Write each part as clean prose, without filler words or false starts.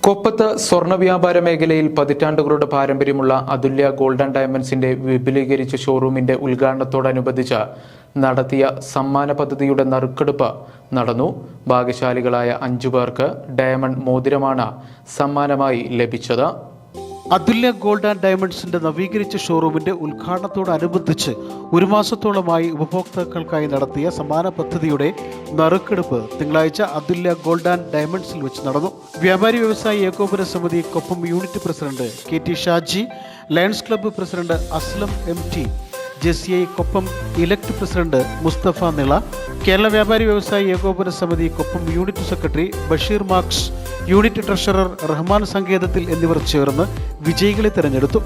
കൊപ്പത്ത് സ്വർണ്ണ വ്യാപാര മേഖലയിൽ പതിറ്റാണ്ടുകളുടെ പാരമ്പര്യമുള്ള അതുല്യ ഗോൾഡ് ആൻഡ് ഡയമണ്ട്സിന്റെ വിപുലീകരിച്ച ഷോറൂമിന്റെ ഉദ്ഘാടനത്തോടനുബന്ധിച്ച് നടത്തിയ സമ്മാന പദ്ധതിയുടെ നറുക്കെടുപ്പ് നടന്നു. ഭാഗ്യശാലികളായ 5 പേർക്ക് ഡയമണ്ട് മോതിരമാണ് സമ്മാനമായി ലഭിച്ചത്. അതുല്യ ഗോൾഡ് ആൻഡ് ഡയമണ്ട്സിന്റെ നവീകരിച്ച ഷോറൂമിന്റെ ഉദ്ഘാടനത്തോടനുബന്ധിച്ച് ഒരു മാസത്തോളമായി ഉപഭോക്താക്കൾക്കായി നടത്തിയ സമ്മാന പദ്ധതിയുടെ നറുക്കെടുപ്പ് തിങ്കളാഴ്ച അതുല്യ ഗോൾഡ് ആൻഡ് ഡയമണ്ട്സിൽ വെച്ച് നടന്നു. വ്യാപാരി വ്യവസായി ഏകോപന സമിതി Koppam unit president KT Shaji, Lions club president Aslam MT, JCI Koppam elect president Mustafa Nila, Kerala വ്യാപാരി വ്യവസായി ഏകോപന സമിതി Koppam unit secretary Basheer Marx, unit treasurer Rahman സങ്കേതത്തിൽ എന്നിവർ ചേർന്ന് വിജയികളെ തെരഞ്ഞെടുത്തു.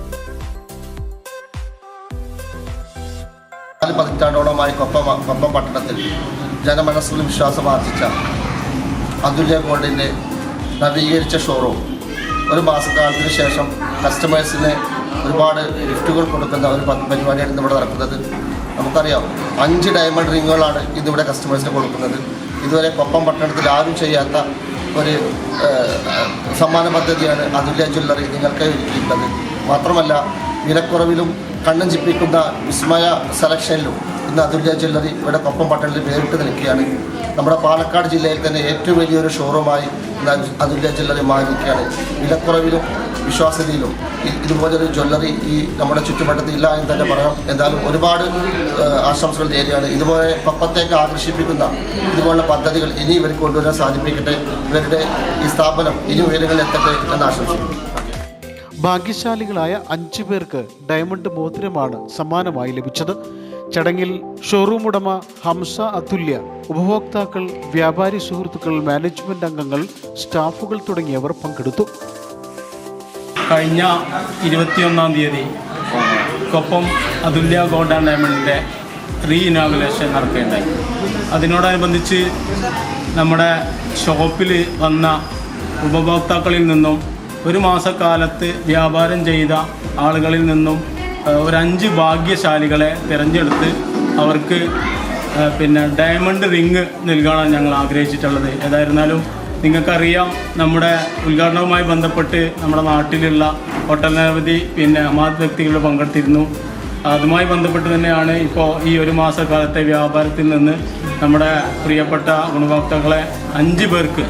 പതിറ്റാണ്ടോളമായി കൊപ്പം പട്ടണത്തിൽ ജനമനസ്സിൽ വിശ്വാസം ആർജിച്ച അതുല്യ ഗോൾഡിൻ്റെ നവീകരിച്ച ഷോറൂം ഒരു മാസക്കാലത്തിന് ശേഷം കസ്റ്റമേഴ്സിന് ഒരുപാട് ഗിഫ്റ്റുകൾ കൊടുക്കുന്ന ഒരു പരിപാടിയാണ് ഇന്നിവിടെ നടക്കുന്നത്. നമുക്കറിയാം 5 ഡയമണ്ട് റിങ്ങുകളാണ് ഇന്നിവിടെ കസ്റ്റമേഴ്സിന് കൊടുക്കുന്നത്. ഇതുവരെ കൊപ്പം പട്ടണത്തിൽ ആരും ചെയ്യാത്ത ഒരു സമ്മാന പദ്ധതിയാണ് അതുല്യ ജ്വല്ലറി നിങ്ങൾക്ക് ഒരുക്കിയിട്ടുള്ളത്. മാത്രമല്ല വിലക്കുറവിലും കണ്ണും ചിപ്പിക്കുന്ന വിസ്മയ സെലക്ഷനിലും ഇന്ന് അതുല്യ ജ്വല്ലറി ഇവിടെ കൊപ്പം പട്ടണത്തിൽ പേരിട്ട് നിൽക്കുകയാണ്. നമ്മുടെ പാലക്കാട് ജില്ലയിൽ തന്നെ ഏറ്റവും വലിയൊരു ഷോറൂമായി അതുല്യ ജ്വല്ലറി മാറിയിരിക്കുകയാണ്. വിലക്കുറവിലും വിശ്വാസ്യതയിലും ഇതുപോലൊരു ജ്വല്ലറി ഈ നമ്മുടെ ചുറ്റുവട്ടത്തിൽ ഇല്ല എന്ന് തന്നെ പറയാം. എന്തായാലും ഒരുപാട് ആശംസകൾ നേരെയാണ്. ഇതുപോലെ കൊപ്പത്തേക്ക് ആകർഷിപ്പിക്കുന്ന ഇതുപോലുള്ള പദ്ധതികൾ ഇനി ഇവർക്ക് കൊണ്ടുവരാൻ സാധിപ്പിക്കട്ടെ. ഇവരുടെ ഈ സ്ഥാപനം ഇനി ഉയരങ്ങളിൽ എത്തട്ടെ എന്ന് ആശംസിക്കുന്നു. ഭാഗ്യശാലികളായ 5 പേർക്ക് ഡയമണ്ട് മോതിരമാണ് സമ്മാനമായി ലഭിച്ചത്. ചടങ്ങിൽ ഷോറൂം ഉടമ ഹംസ അതുല്യ, ഉപഭോക്താക്കൾ, വ്യാപാരി സുഹൃത്തുക്കൾ, മാനേജ്മെന്റ് അംഗങ്ങൾ, സ്റ്റാഫുകൾ തുടങ്ങിയവർ പങ്കെടുത്തു. കഴിഞ്ഞ 21-ാം തീയതി കൊപ്പം അതുല്യ ഗോൾഡ് ആൻഡ് ഡയമണ്ടിൻ്റെ ഇനാഗുറേഷൻ നടക്കുകയുണ്ടായി. അതിനോടനുബന്ധിച്ച് നമ്മുടെ ഷോപ്പിൽ വന്ന ഉപഭോക്താക്കളിൽ നിന്നും ഒരു മാസക്കാലത്ത് വ്യാപാരം ചെയ്ത ആളുകളിൽ നിന്നും ഒരു 5 ഭാഗ്യശാലികളെ തിരഞ്ഞെടുത്ത് അവർക്ക് ഡയമണ്ട് റിങ് നൽകാനാണ് ഞങ്ങൾ ആഗ്രഹിച്ചിട്ടുള്ളത്. ഏതായിരുന്നാലും നിങ്ങൾക്കറിയാം, നമ്മുടെ ഉദ്ഘാടനവുമായി ബന്ധപ്പെട്ട് നമ്മുടെ നാട്ടിലുള്ള ഒട്ടനവധി മഹത് വ്യക്തികൾ പങ്കെടുത്തിരുന്നു. അതുമായി ബന്ധപ്പെട്ട് തന്നെയാണ് ഇപ്പോൾ ഈ ഒരു മാസക്കാലത്തെ വ്യാപാരത്തിൽ നിന്ന് നമ്മുടെ പ്രിയപ്പെട്ട ഗുണഭോക്താക്കളെ 5 പേർക്ക്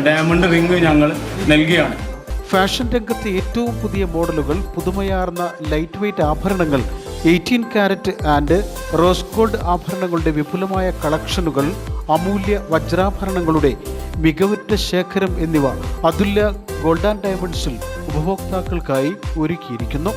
ഡയമണ്ട് റിങ് ഞങ്ങൾ നൽകുകയാണ്. ഫാഷൻ രംഗത്തെ ഏറ്റവും പുതിയ മോഡലുകൾ, പുതുമയാർന്ന ലൈറ്റ് വെയ്റ്റ് ആഭരണങ്ങൾ, 18 കാരറ്റ് ആൻഡ് റോസ് ഗോൾഡ് ആഭരണങ്ങളുടെ വിപുലമായ കളക്ഷനുകൾ, അമൂല്യ വജ്രാഭരണങ്ങളുടെ മികവുറ്റ ശേഖരം എന്നിവ അതുല്യ ഗോൾഡ് ആൻഡ് ഡയമണ്ട്സിൽ ഉപഭോക്താക്കൾക്കായി ഒരുക്കിയിരിക്കുന്നു.